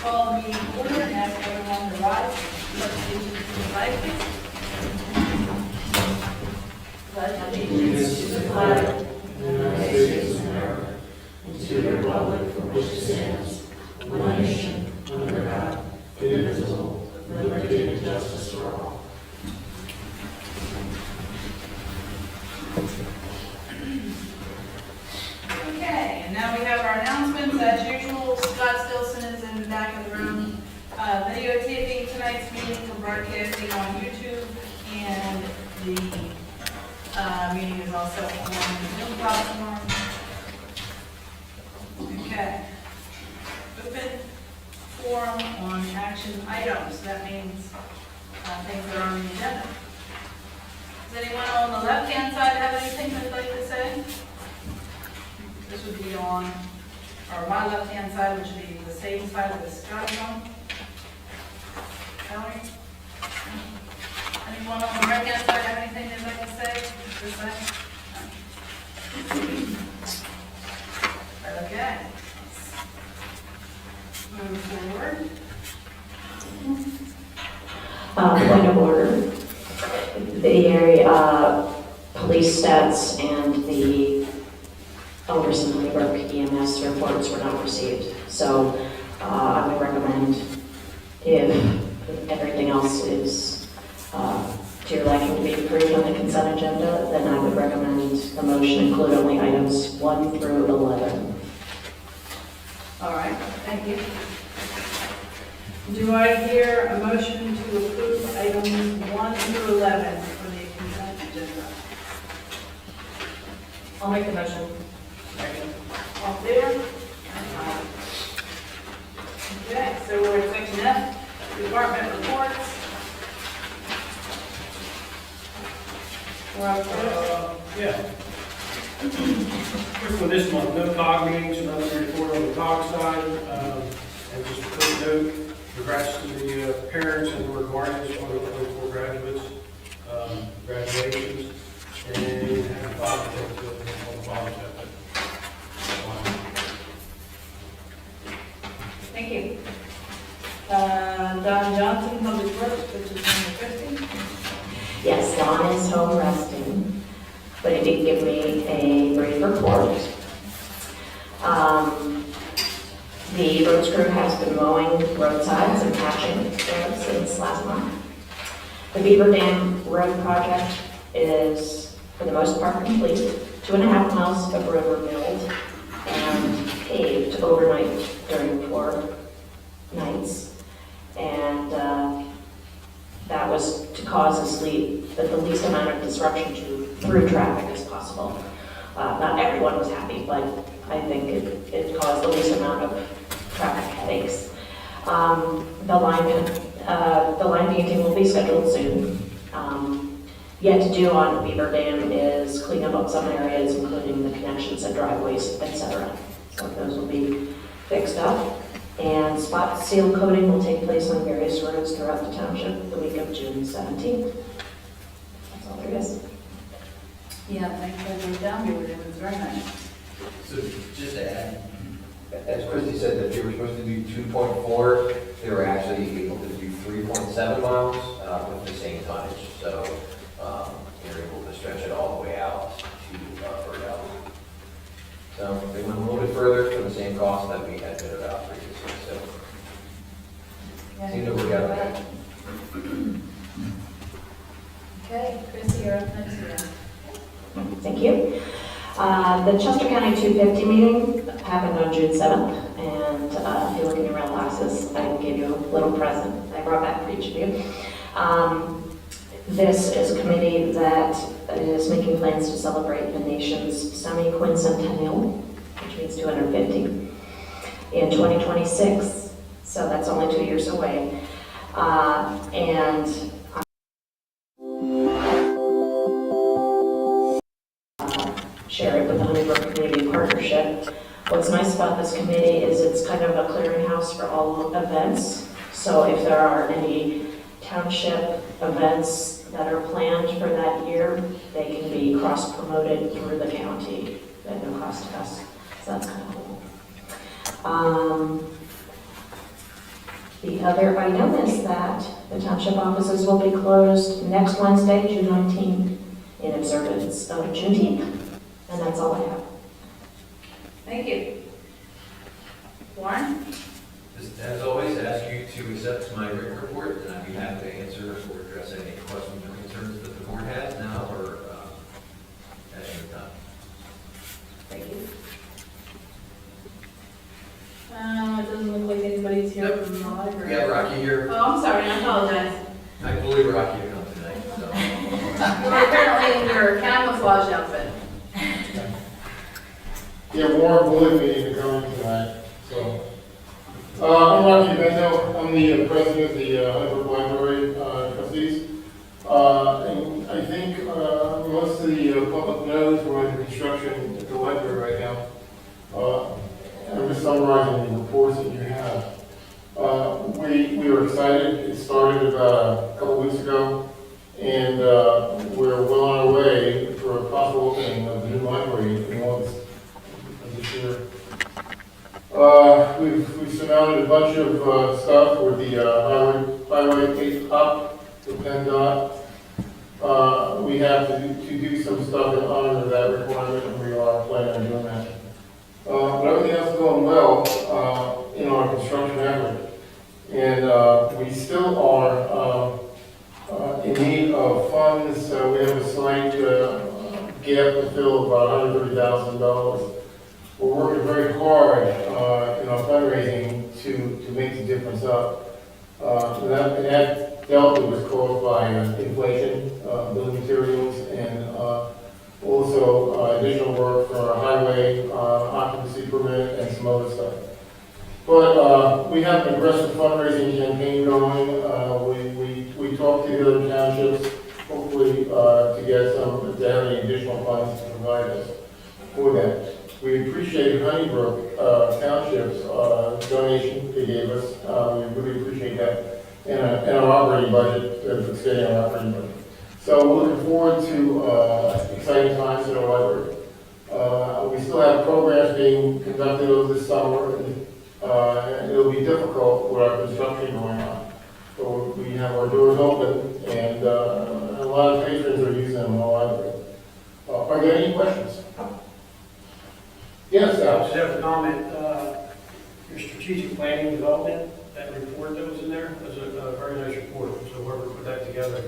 call the meeting to order and ask everyone to rise. Pledge allegiance to the flag, please. Pledge allegiance to the flag of the United States of America and to the republic for which it stands, one nation, under God, indivisible, with liberty and justice for all. Okay, and now we have our announcements. As usual, Scott Stoltzfus is in the back of the room videotaping tonight's meeting for broadcasting on YouTube, and the meeting is also on the Zoom platform. Okay. Open forum on action items. That means things that are on the agenda. Does anyone on the left-hand side have anything they'd like to say? This would be on, or my left-hand side, which would be the same side that Scott is on. Valerie? Anyone on the right-hand side have anything they'd like to say? This side? Okay. Move forward. Point of order. The area police stats and the Elderson and Brook EMS reports were not received. So I would recommend, if everything else is to your liking to be approved on the consent agenda, then I would recommend the motion include only items 1 through 11. All right, thank you. Do I hear a motion to approve items 1 through 11 for the consent agenda? I'll make the motion. All there? Okay, so we're at section F, department reports. We're up first. Yeah. Quick for this month, no COG meetings, another report on the COG side. And just a quick note, congrats to the parents and the guardians for the 24 graduates, graduations, and happy Father's Day to all the fathers out there. Thank you. Don Johnson, Public Works, which is on the Kristy. Yes, Don is home resting, but he did give me a brief report. The road crew has been mowing roadsides and patching roads since last month. The Beaver Dam Road project is, for the most part, complete. 2.5 miles of road were milled and paved overnight during 4 nights. And that was to cause the least amount of disruption through traffic as possible. Not everyone was happy, but I think it caused the least amount of traffic headaches. The line painting will be scheduled soon. Yet to do on Beaver Dam is clean up some areas, including the connections and driveways, etc. So those will be fixed up. And spot seal coating will take place on various roads throughout the township the week of June 17th. That's all there is. Yeah, thanks for the down here. It was very nice. So just to add, as Kristy said, that they were supposed to do 2.4, they were actually able to do 3.7 miles with the same tonnage. So they were able to stretch it all the way out to Birdell. So they went a little bit further for the same cost that we had bid about previously. So seemed to work out okay. Okay, Kristy, you're up next again. Thank you. The Chester County 250 meeting happened on June 7th, and if you look in your real glasses, I can give you a little present I brought back for each of you. This is a committee that is making plans to celebrate the nation's semi-quincentennial, which means 250, in 2026. So that's only 2 years away. And share it with the Honeybrook Community Partnership. What's nice about this committee is it's kind of a clearinghouse for all events. So if there are any township events that are planned for that year, they can be cross-promoted through the county at no cost to us. So that's kind of cool. The other item is that the township offices will be closed next Wednesday, June 19th, in observance of Juneteenth. And that's all I have. Thank you. Warren? Just as always, ask you to accept my written report, and I'd be happy to answer or address any questions or concerns that the board has now or at any time. Thank you. It doesn't look like anybody's here from the library. We have Rocky here. Oh, I'm sorry, I apologize. I believe Rocky to come tonight, so. You're apparently in your camouflage outfit. Yeah, Warren bullied me into coming tonight, so. I'm Rocky Bento, I'm the president of the Hunter Library trustees. And I think most of the public knows we're under construction at the library right now. I'm just summarizing the reports that you have. We were excited. It started about a couple weeks ago, and we're well on our way for a possible opening of the new library in August of this year. We've surmounted a bunch of stuff with the highway 8 up, the PennDOT. We have to do some stuff in honor of that requirement, and we are planning on doing that. But everything else is going well in our construction effort. And we still are in need of funds. We have a slight gap to fill of about $130,000. We're working very hard in our fundraising to make the difference up. And that delta was caused by inflation, building materials, and also additional work for our highway occupancy permit and some other stuff. But we have an aggressive fundraising campaign going. We talked to the other townships, hopefully to get some, if they have any additional funds to provide us for that. We appreciate Honeybrook Township's donation they gave us. We really appreciate that. And our operating budget, extending our operating budget. So we're looking forward to exciting times in our library. We still have programs being conducted over this summer, and it'll be difficult with our construction going on. So we have our doors open, and a lot of patrons are using them in the library. Are there any questions? Yes, I Al. just have a comment. Your strategic planning development, that report that was in there was a very nice report. So whoever put that together,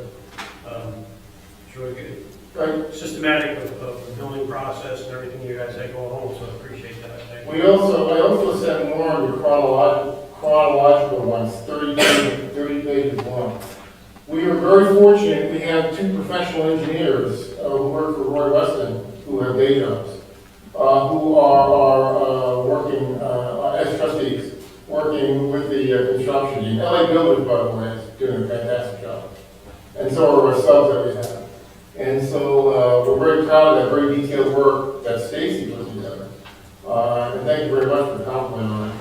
it's really good. Right. Systematic of the building process and everything you guys had going on, so I appreciate that. Thank you. I also sent more of the chronological ones, 30 pages long. We are very fortunate. We have two professional engineers who work for Roy Weston, who have day jobs, who are working as trustees, working with the construction team. LA Builders, by the way, is doing a fantastic job. And so are our subs that we have. And so we're very proud of that very detailed work that Stacy put together. And thank you very much for the compliment on it.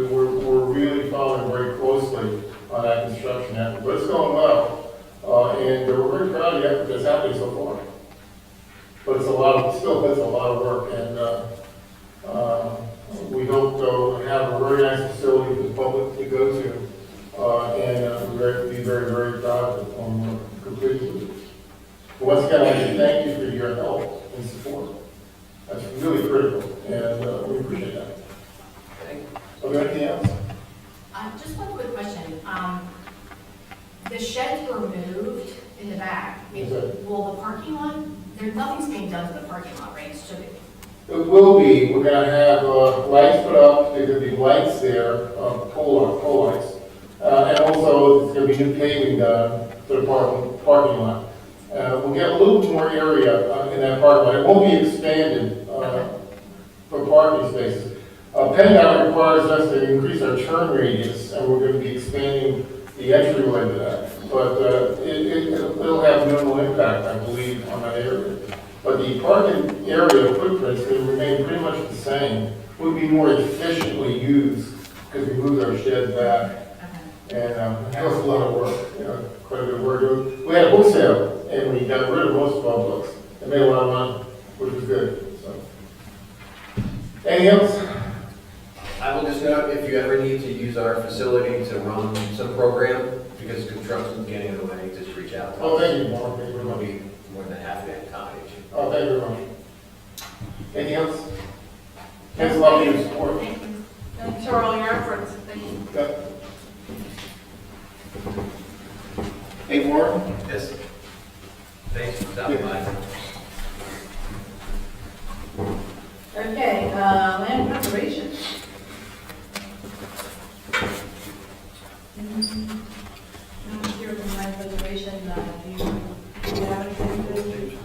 We're really following very closely on that construction effort, but it's going well. And we're very proud of the effort that's happening so far. But it's it's a lot of work, and we hope to have a very nice facility for the public to go to, and we're be very, very proud of it when we're completed. Once again, I want to thank you for your help and support. That's really critical, and we appreciate that. Are there anything else? Just one quick question. The sheds were moved in the back. Will the parking lot, nothing's being done to the parking lot, right? Should it? It will be. We're going to have lights put up. There's going to be lights there, pole lights. And also, there's going to be new paving done to the parking lot. We'll get a little more area in that parking lot. It won't be expanded for parking spaces. PennDOT requires us to increase our turn radius, and we're going to be expanding the entryway to that. But it'll have minimal impact, I believe, on that area. But the parking area footprints will remain pretty much the same. We'll be more efficiently used because we moved our shed back. And that was a lot of work, quite a bit of work. We had a book sale, and we got rid of most of our books. It made a lot of money, which was good. So, anything else? I will just note, if you ever need to use our facility to run some program, because construction's getting in the way, just reach out to us. Oh, thank you, Mark, thank you very We'll much. be more than happy to accommodate you. Oh, thank you very much. Anything else? Thanks a lot for your support. Thank you. Thanks for all your efforts. Thank you. Yeah. Hey, Warren? Yes. Thanks for stopping by. Okay, land preservation. Here from land preservation, do you have anything to?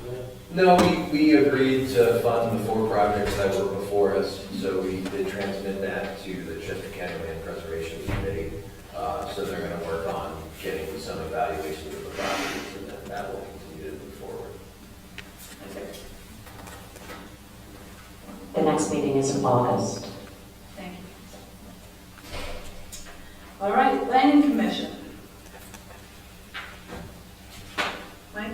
No, we agreed to fund the 4 projects that were before us, so we did transmit that to the Chester County Land Preservation Committee. So they're going to work on getting some evaluations of the properties, and then that will continue to move forward. Okay, The next meeting is in August. thank you. All right, planning commission. Mike?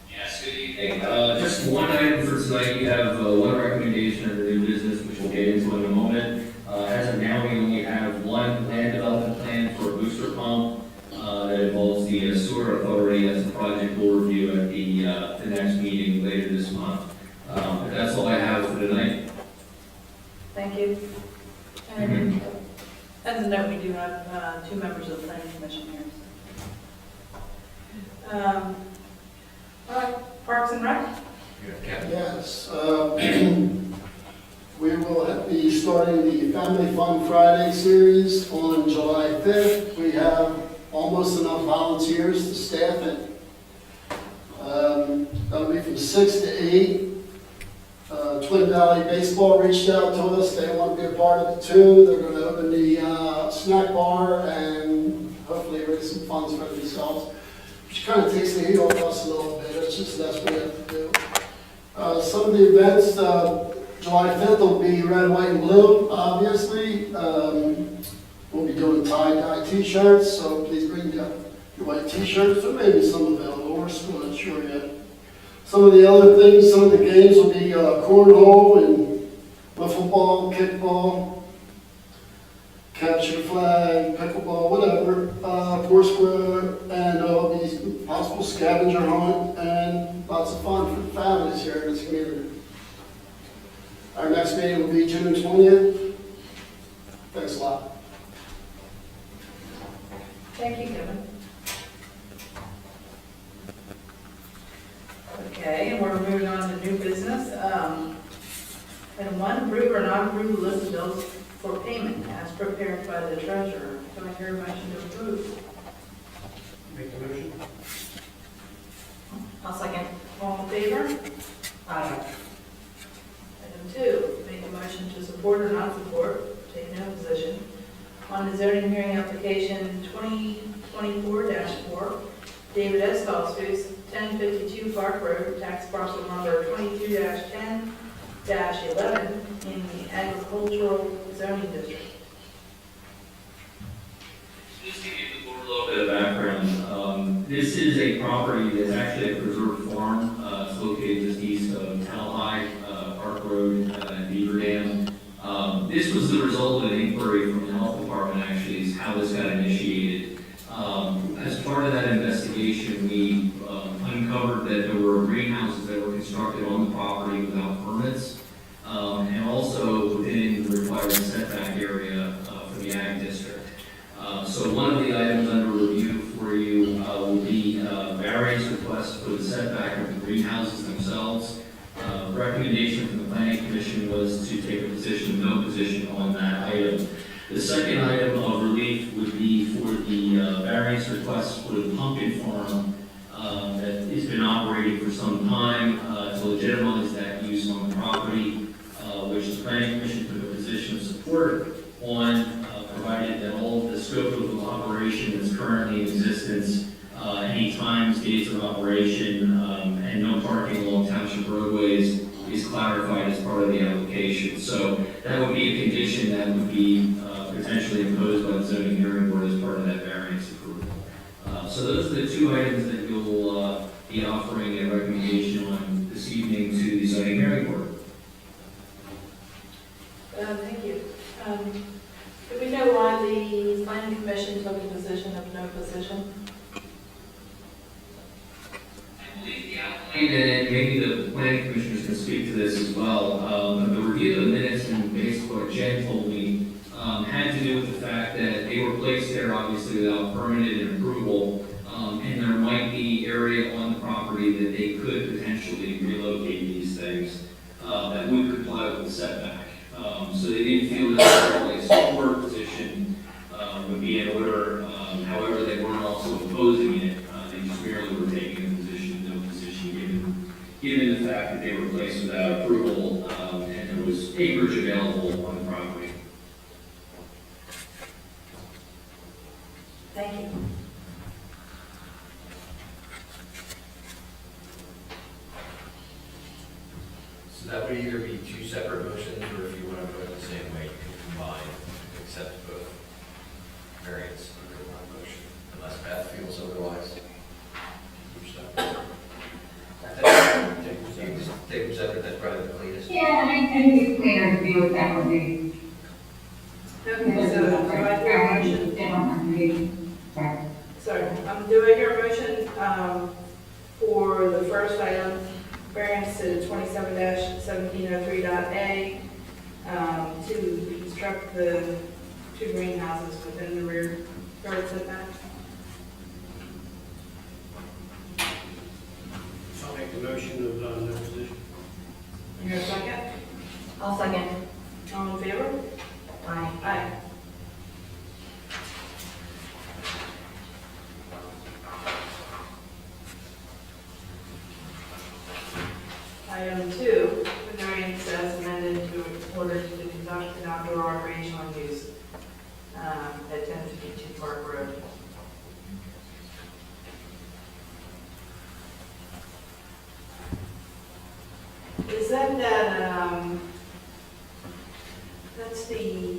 Yes, good evening. Just one item for tonight, you have one recommendation under new business, which we'll get into in a moment. As of now, we only have one land development plan for a booster pump that involves the sewer authority. That's a project we'll review at the next meeting later this month. But that's all I have for tonight. Thank you. And as a note, we do have 2 members of the planning commission here. All right, Parks and Rec? Yes, we will be starting the Family Fun Friday series on July 5th. We have almost enough volunteers to staff it. That'll be from 6 to 8. Twin Valley Baseball reached out to us. They want to be a part of it too. They're going to open the snack bar and hopefully raise some funds for themselves, which kind of takes the heat off us a little bit. It's just that's what we have to do. Some of the events, July 5th will be red, white, and blue, obviously. We'll be doing tie-dye t-shirts, so please bring your white t-shirts. There may be some available, we're still not sure yet. Some of the other things, some of the games will be cornhole and wiffle ball, kickball, capture flag, pickleball, whatever, Foursquare, and there'll be possible scavenger hunt and lots of fun for the families here in this community. Our next meeting will be June 20th. Thanks a lot. Thank you, Kevin. Okay, and we're moving on to new business. Item 1, approve or not approve the list of bills for payment as prepared by the treasurer. Do I hear a motion to approve? Make the motion. I'll second. All in favor? Aye. Item 2, make a motion to support or not support, take no position, on the zoning hearing application 2024-4, David S. Stoltzfus, 1052 Park Road, tax parcel number 22-10-11 in the agricultural zoning district. Just to give the board a little bit of background, this is a property that's actually a preserved farm. It's located just east of Talhigh, Park Road, and Beaver Dam. This was the result of an inquiry from the health department, actually, is how this got initiated. As part of that investigation, we uncovered that there were greenhouses that were constructed on the property without permits, and also within the required setback area for the ag district. So one of the items under review for you will be variance requests for the setback of the greenhouses themselves. Recommendation from the Planning Commission was to take a position, no position on that item. The second item of relief would be for the variance requests for the pumpkin farm that has been operating for some time to legitimize that use on the property, which the Planning Commission took a position of support on, provided that all of the scope of the operation that's currently in existence, any times, dates of operation, and no parking along township roadways is clarified as part of the application. So that would be a condition that would be potentially imposed by the zoning hearing board as part of that variance approval. So those are the 2 items that you'll be offering a recommendation on this evening to the zoning hearing board. Thank you. we know why the planning commission took a position of no position? And maybe the planning commissioners can speak to this as well. The review of the minutes and basically what Jen told me had to do with the fact that they were placed there obviously without permitted approval, and there might be area on the property that they could potentially relocate these things that would comply with the setback. So they didn't feel that a support position would be in order. However, they weren't also opposing it. They just merely were taking a position, no position, given the fact that they were placed without approval and there was acreage available on the property. Thank you. So that would either be two separate motions, or if you want to vote the same way, you can combine, accept both variants under one motion, unless Beth feels otherwise. You can just take them separate, that's probably the cleanest. Yeah, I think it's cleaner to do it separately. Okay, so do I hear a motion? Sorry, do I hear a motion for the first item, variance to 27-1703.a, to construct the two greenhouses within the rear yard setback? I'll make the motion of no position. You hear a second? I'll second. All in favor? Aye. Aye. Item 2, the variance as amended to order to conduct an outdoor recreational use at 1052 Park Road. Is that, that's the,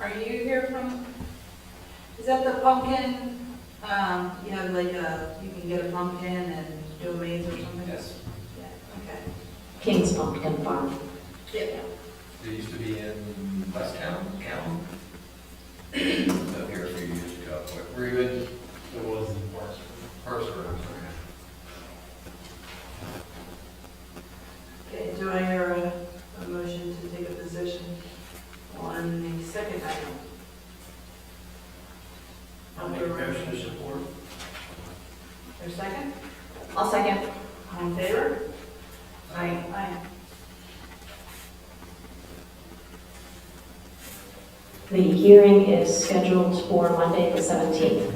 are you here from, is that the pumpkin, you have like you can get a pumpkin and do a maze or something? Yes. Yeah, okay. King's Pumpkin Farm. Yeah. They used to be in West County. Up here a few years ago. Were you in? It was in Parsford. Okay, do I hear a motion to take a position on the second item? I'll make a motion to support. Or second? I'll second. All in favor? Aye. Aye. The hearing is scheduled for Monday, the 17th.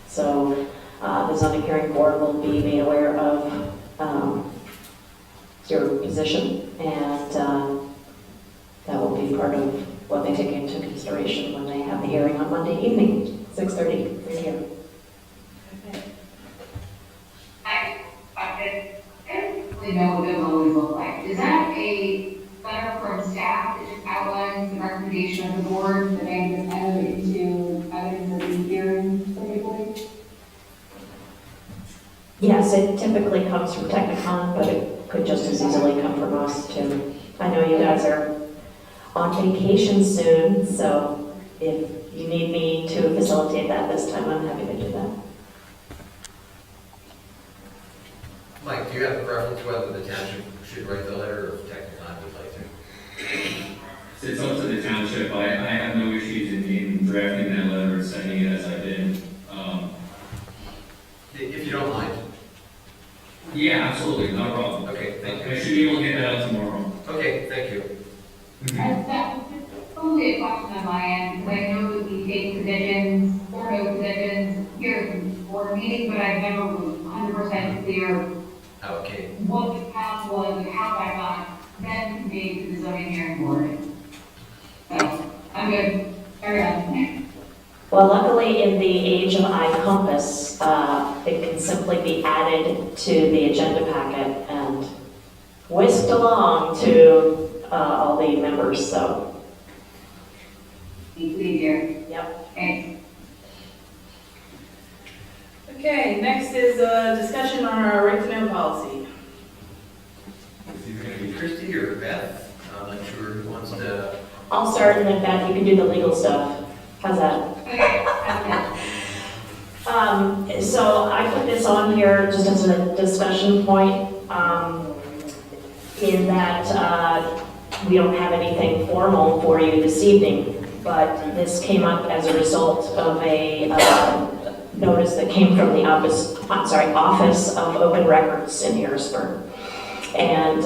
So the zoning hearing board will be made aware of your position, and that will be part of what they take into consideration when they have the hearing on Monday evening, 6:30, right here. Okay. I don't really know what those always look like. Is that a letter from staff that just outlines the recommendation of the board that they have entered into evidence of the hearing typically? Yes, it typically comes from Technicon, but it could just as easily come from us too. I know you guys are on vacation soon, so if you need me to facilitate that this time, I'm happy to do that. Mike, do you have a preference whether the township should write the letter or if Technicon would like to? It's up to the township. I have no issues in drafting that letter and sending it as I did. If you don't mind. Yeah, absolutely, no problem. Okay, thank I you. should be able to get that out tomorrow. Okay, thank you. That's only a question on my end, because I know that we take positions or no positions here at the board meeting, but I've never was 100% clear Okay. what the path was and how I got then conveyed to the zoning hearing board. So, I'm good. Carry on. Well, luckily, in the age of iCompass, it can simply be added to the agenda packet and whisked along to all the members, so. Be clear. Yep. Thanks. Okay, next is a discussion on our right to know policy. It's either going to be Kristy or Beth. I'm not sure who wants to I'll start and then Beth, you can do the legal stuff. How's that? So I put this on here just as a discussion point, in that we don't have anything formal for you this evening, but this came up as a result of a notice that came from the Office of Open Records in Harrisburg. And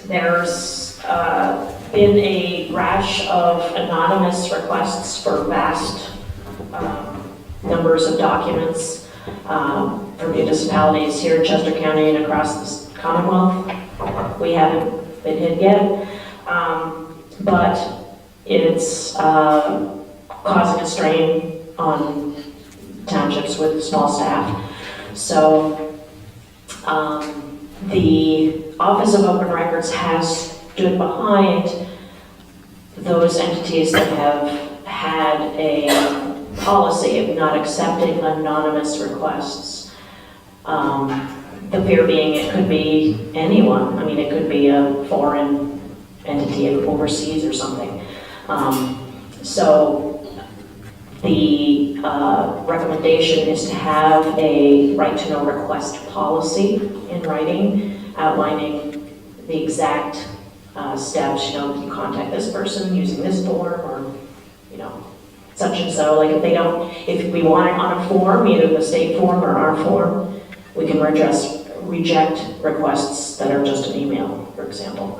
there's been a rash of anonymous requests for vast numbers of documents from municipalities here in Chester County and across the Commonwealth. We haven't been hit yet, but it's causing a strain on townships with small staff. So the Office of Open Records has stood behind those entities that have had a policy of not accepting anonymous requests. The fear being it could be anyone. I mean, it could be a foreign entity overseas or something. So the recommendation is to have a right to know request policy in writing, outlining the exact steps. You know, you contact this person using this form, or you know, such and so. Like if we want it on a form, either the state form or our form, we can reject requests that are just an email, for example.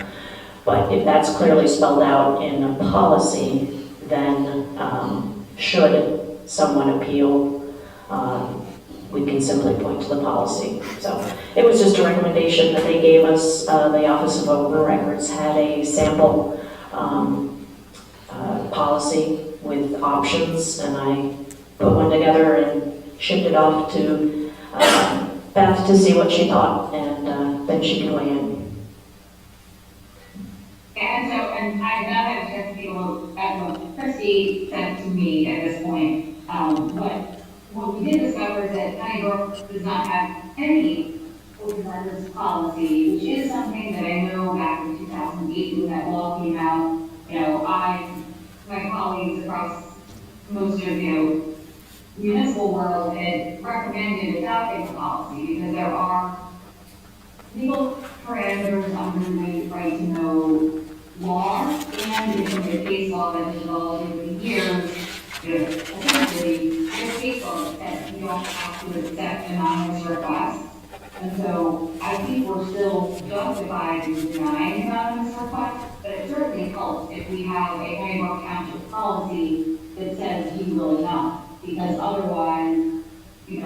But if that's clearly spelled out in a policy, then should someone appeal, we can simply point to the policy. So it was just a recommendation that they gave us. The Office of Open Records had a sample policy with options, and I put one together and shipped it off to Beth to see what she thought, and then she can weigh in. And I've not had a chance to take a look at what Kristy said to me at this point. But what we did discover is that County Brook does not have any open records policy, which is something that I know back in 2008 when that law came out. You know, my colleagues across most of, municipal world had recommended adopting a policy because there are legal parameters under the right to know law, and in the case law that has developed over the years, essentially, there's case law that says you don't have to accept anonymous requests. And so I think we're still justified in denying anonymous requests, but it certainly helps if we have a County Brook Township policy that says you will not. Because otherwise, we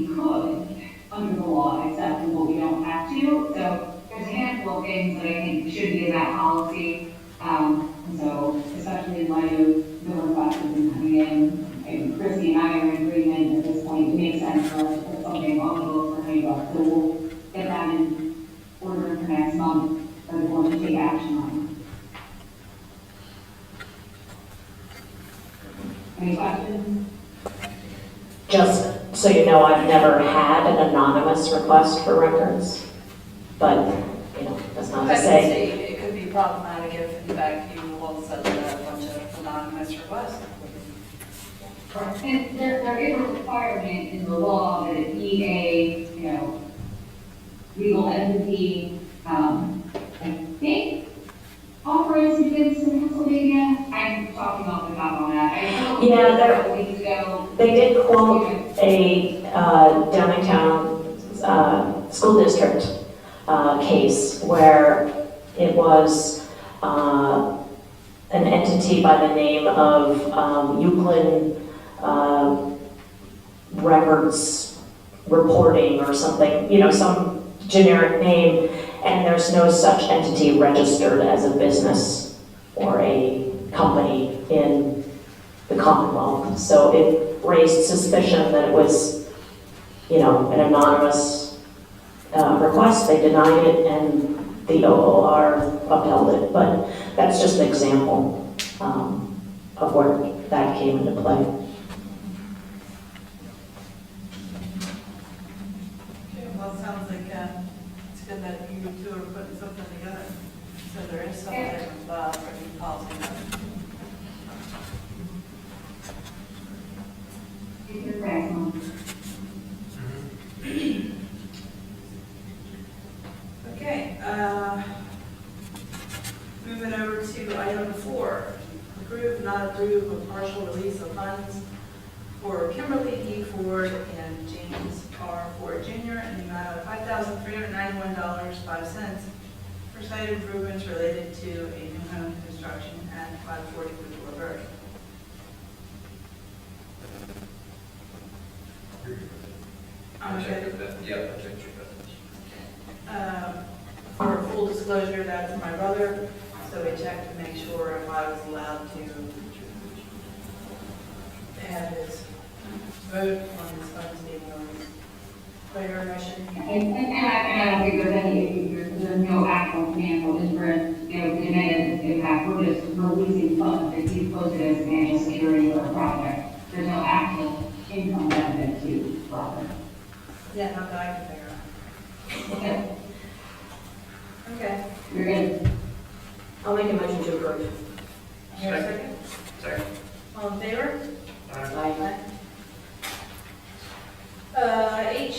could, under the law, accept what we don't have to. So there's a handful of things that I think should be in that policy. And so, especially in light of the request that's been coming in, and Kristy and I are in agreement at this point, it makes sense for us to put something on the book for County Brook. So we'll get that in order for next month, or the board to take action on. Any questions? Just so you know, I've never had an anonymous request for records, but, that's not to I can say. see it could be problematic if, in fact, you all of a sudden have a bunch of anonymous requests. And there is a requirement in the law that it be a, legal entity, I think, authorized to do this in Pennsylvania. I'm talking off the top on that. Yeah, a couple weeks ago. They did quote a Downingtown school district case where it was an entity by the name of Euclid Records Reporting or something, some generic name, and there's no such entity registered as a business or a company in the Commonwealth. So it raised suspicion that it was, an anonymous request. They denied it, and the OOR upheld it. But that's just an example of where that came into play. Okay, well, it sounds like it's good that you two are putting something together. So there is something approve, not approve a partial release of funds for Kimberly D. Ford and James R. Ford Jr. in the amount of $5,391.05 for site improvements related to a new home construction at 540 Woodville Road. I'm Check good. with Beth. Yep, I'll check with Beth. For full disclosure, that's my brother, so we checked to make sure if I was allowed to have his vote on his funds being released. Clear, Russian? And I don't think there's any issue, there's no actual financial interest, you know, demand impact, we're just releasing funds that he's posted as financial security for a project. There's no actual income benefit to the project. Yeah, not that I can figure Okay, out. Okay. you're good. I'll make a motion to approve. Here a second? Second. All in favor? Aye. H,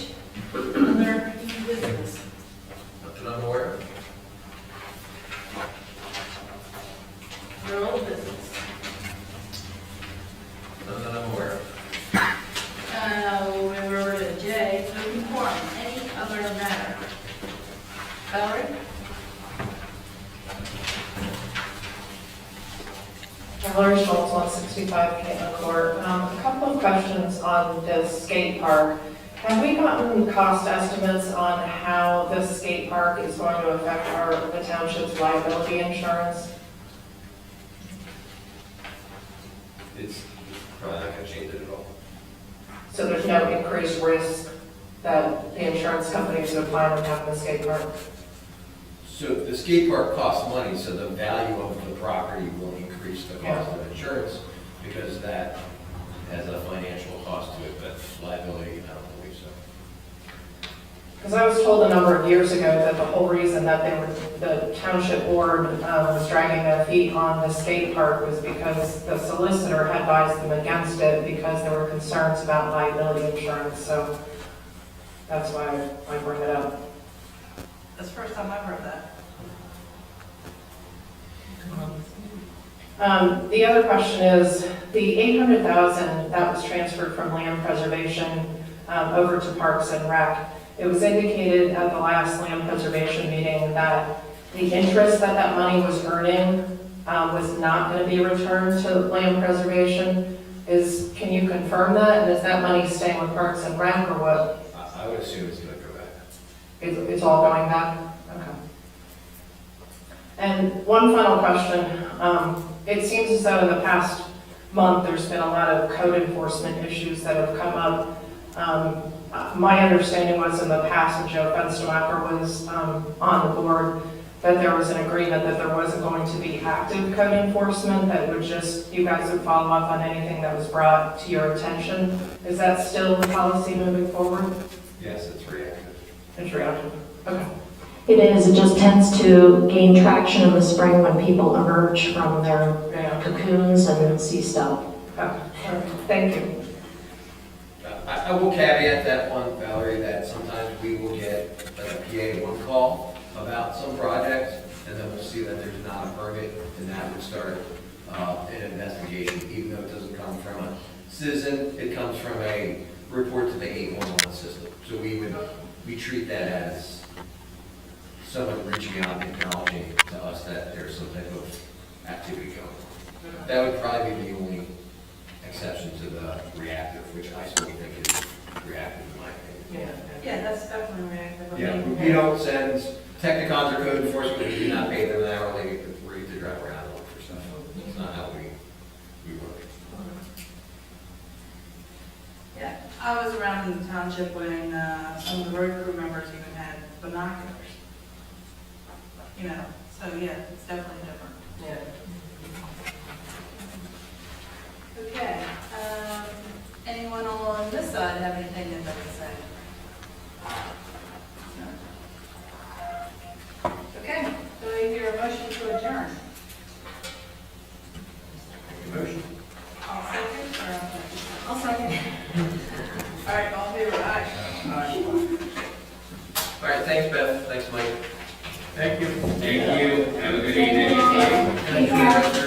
other business. Nothing I'm aware of. Your old business. Nothing I'm aware of. We're over to J, open forum, any other matter? Valerie? Valerie Stoltzfus, 165 Caitlin Court. A couple of questions on this skate park. Have we gotten cost estimates on how this skate park is going to affect the township's liability insurance? It's probably not gonna change it at all. So there's no increased risk that the insurance companies would find in having the skate park? So the skate park costs money, so the value of the property will increase the cost of insurance because that has a financial cost to it, but liability, I don't believe so. Because I was told a number of years ago that the whole reason that the township board was dragging their feet on the skate park was because the solicitor had advised them against it because there were concerns about liability insurance, so that's why I bring it up. That's the first time I've heard that. The other question is, the $800,000 that was transferred from land preservation over to Parks and Rec, it was indicated at the last land preservation meeting that the interest that money was earning was not going to be returned to land preservation. Can you confirm that? And is that money staying with Parks and Rec or what? I would assume it's gonna go back. It's all going back? Okay. And one final question. It seems as though in the past month, there's been a lot of code enforcement issues that have come up. My understanding was in the past, when Joe Fenstermacher was on the board, that there was an agreement that there wasn't going to be active code enforcement, that would just, you guys would follow up on anything that was brought to your attention. Is that still the policy moving forward? Yes, it's reactive. It's reactive. Okay. It is, it just tends to gain traction in the spring when people emerge from their Yeah. cocoons and see stuff. Okay. All right. Thank you. I will caveat that one, Valerie, that sometimes we will get a PA1 call about some project, and then we'll see that there's not a permit, and that would start an investigation, even though it doesn't come from a citizen, it comes from a report to the 811 system. So we treat that as someone reaching out and acknowledging to us that there's some type of activity going. That would probably be the only exception to the reactive, which I still think is reactive in my opinion. Yeah, that's definitely reactive. I Yeah, mean, we don't send Technicons or code enforcement, we do not pay them an hourly rate to drive around and look for stuff. It's not how we work. Yeah, I was around in the township when some of the road crew members even had binoculars. You know, so yeah, it's definitely different. Yeah. Okay, anyone on this side have anything they'd like to say? No? Okay, so I hear a motion to adjourn. Motion. I'll second, or I'll second. All right, all in favor, aye. All right, thanks Beth, thanks Mike. Thank you. Thank you. Have a good evening. Thank you. Thank you.